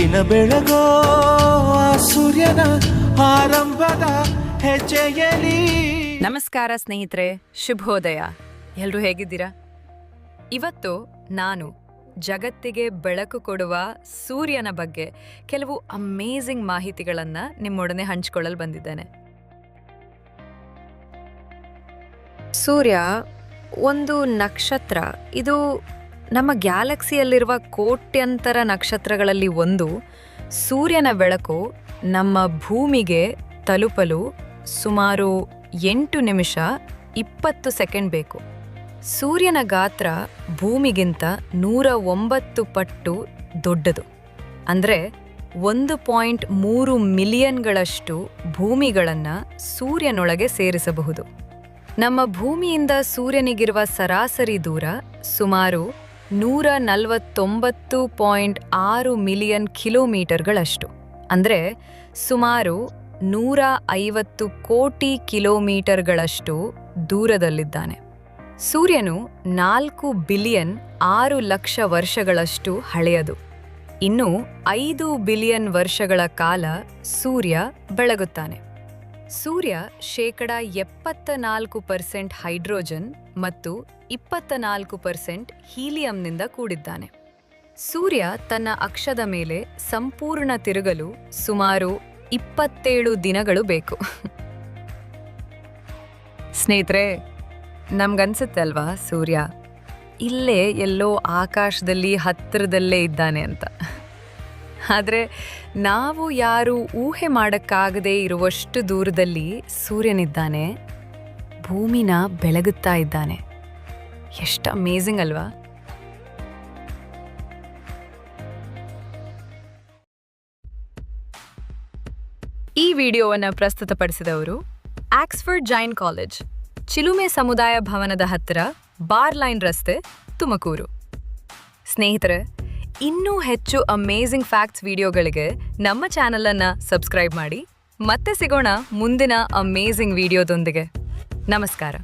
ದಿನ ಬೆಳಗೋ ಆ ಸೂರ್ಯನ ಆರಂಭದ ಹೆಜ್ಜೆಯಲಿ. ನಮಸ್ಕಾರ ಸ್ನೇಹಿತರೆ, ಶುಭೋದಯ. ಎಲ್ಲರೂ ಹೇಗಿದ್ದೀರಾ? ಇವತ್ತು ನಾನು ಜಗತ್ತಿಗೆ ಬೆಳಕು ಕೊಡುವ ಸೂರ್ಯನ ಬಗ್ಗೆ ಕೆಲವು ಅಮೇಜಿಂಗ್ ಮಾಹಿತಿಗಳನ್ನು ನಿಮ್ಮೊಡನೆ ಹಂಚಿಕೊಳ್ಳಲು ಬಂದಿದ್ದೇನೆ. ಸೂರ್ಯ ಒಂದು ನಕ್ಷತ್ರ. ಇದು ನಮ್ಮ ಗ್ಯಾಲಕ್ಸಿಯಲ್ಲಿರುವ ಕೋಟ್ಯಂತರ ನಕ್ಷತ್ರಗಳಲ್ಲಿ ಒಂದು. ಸೂರ್ಯನ ಬೆಳಕು ನಮ್ಮ ಭೂಮಿಗೆ ತಲುಪಲು ಸುಮಾರು 8 ನಿಮಿಷ 20 ಸೆಕೆಂಡ್ ಬೇಕು. ಸೂರ್ಯನ ಗಾತ್ರ ಭೂಮಿಗಿಂತ 109 ಪಟ್ಟು ದೊಡ್ಡದು. ಅಂದರೆ 1.3 ಮಿಲಿಯನ್ಗಳಷ್ಟು ಭೂಮಿಗಳನ್ನು ಸೂರ್ಯನೊಳಗೆ ಸೇರಿಸಬಹುದು. ನಮ್ಮ ಭೂಮಿಯಿಂದ ಸೂರ್ಯನಿಗಿರುವ ಸರಾಸರಿ ದೂರ ಸುಮಾರು 149.6 ಮಿಲಿಯನ್ ಕಿಲೋಮೀಟರ್ಗಳಷ್ಟು. ಅಂದರೆ ಸುಮಾರು 150 ಕೋಟಿ ಕಿಲೋಮೀಟರ್ಗಳಷ್ಟು ದೂರದಲ್ಲಿದ್ದಾನೆ. ಸೂರ್ಯನು 4 ಬಿಲಿಯನ್ 6 ಲಕ್ಷ ವರ್ಷಗಳಷ್ಟು ಹಳೆಯದು. ಇನ್ನು 5 ಬಿಲಿಯನ್ ವರ್ಷಗಳ ಕಾಲ ಸೂರ್ಯ ಬೆಳಗುತ್ತಾನೆ. ಸೂರ್ಯ 74% ಹೈಡ್ರೋಜನ್ ಮತ್ತು 24% ಹೀಲಿಯಂನಿಂದ ಕೂಡಿದ್ದಾನೆ. ಸೂರ್ಯ ತನ್ನ ಅಕ್ಷದ ಮೇಲೆ ಸಂಪೂರ್ಣ ತಿರುಗಲು ಸುಮಾರು 27 ದಿನಗಳು ಬೇಕು. ಸ್ನೇಹಿತರೆ, ನಮ್ಗನ್ಸುತ್ತೆ ಅಲ್ವಾ ಸೂರ್ಯ ಇಲ್ಲೇ ಎಲ್ಲೋ ಆಕಾಶದಲ್ಲಿ ಹತ್ತಿರದಲ್ಲೇ ಇದ್ದಾನೆ ಅಂತ. ಆದರೆ ನಾವು ಯಾರು ಊಹೆ ಮಾಡೋಕ್ಕಾಗದೇ ಇರುವಷ್ಟು ದೂರದಲ್ಲಿ ಸೂರ್ಯನಿದ್ದಾನೆ, ಭೂಮಿನ ಬೆಳಗುತ್ತಾ ಇದ್ದಾನೆ. ಎಷ್ಟು ಅಮೇಜಿಂಗ್ ಅಲ್ವಾ? ಈ ವಿಡಿಯೋವನ್ನು ಪ್ರಸ್ತುತಪಡಿಸಿದವರು ಆಕ್ಸ್ಫರ್ಡ್ ಜೈನ್ ಕಾಲೇಜ್, ಚಿಲುಮೆ ಸಮುದಾಯ ಭವನದ ಹತ್ತಿರ, ಬಾರ್ ಲೈನ್ ರಸ್ತೆ, ತುಮಕೂರು. ಸ್ನೇಹಿತರೆ, ಇನ್ನೂ ಹೆಚ್ಚು ಅಮೇಜಿಂಗ್ ಫ್ಯಾಕ್ಟ್ಸ್ ವಿಡಿಯೋಗಳಿಗೆ ನಮ್ಮ ಚಾನಲನ್ನು ಸಬ್ಸ್ಕ್ರೈಬ್ ಮಾಡಿ. ಮತ್ತೆ ಸಿಗೋಣ ಮುಂದಿನ ಅಮೇಜಿಂಗ್ ವಿಡಿಯೋದೊಂದಿಗೆ. ನಮಸ್ಕಾರ.